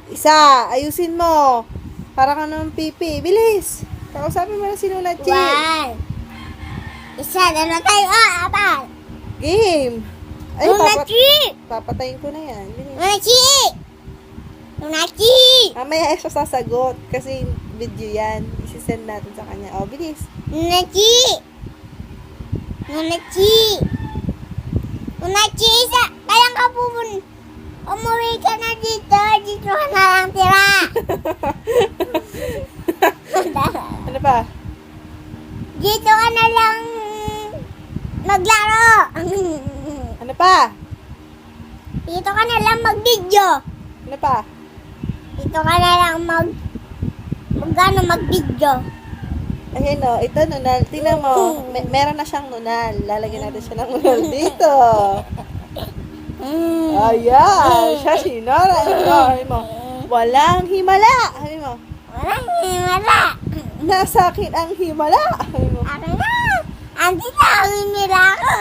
Isa, ayusin mo. Para ka naman pipi. Bilis. Kausapin mo na si Nuna Chi. One. Isa, dalawa tayo. Apat. Game. Ay, Nuna Chi. papatayin ko na yan. Bilis. Nuna Chi. Nuna Chi. Mamaya siya sasagot. Kasi video yan. Isisend natin sa kanya. O, bilis. Nuna Chi. Nuna Chi. Nuna Chi, isa. Kailan ka umuwi ka na dito. Dito ka na lang tira. Ano pa? Dito ka na lang maglaro. Ano pa? Dito ka na lang mag-video. Ano pa? Dito ka na lang mag-video. Ayan o, ito nunal. Tingnan mo, meron na siyang nunal. Lalagyan natin siya ng nunal dito. Ayan, siya si Nora. Sabi mo, walang himala. Sabi mo, Walang himala. nasa akin ang himala. Sabi mo, Akin na. Andito ang himala ko.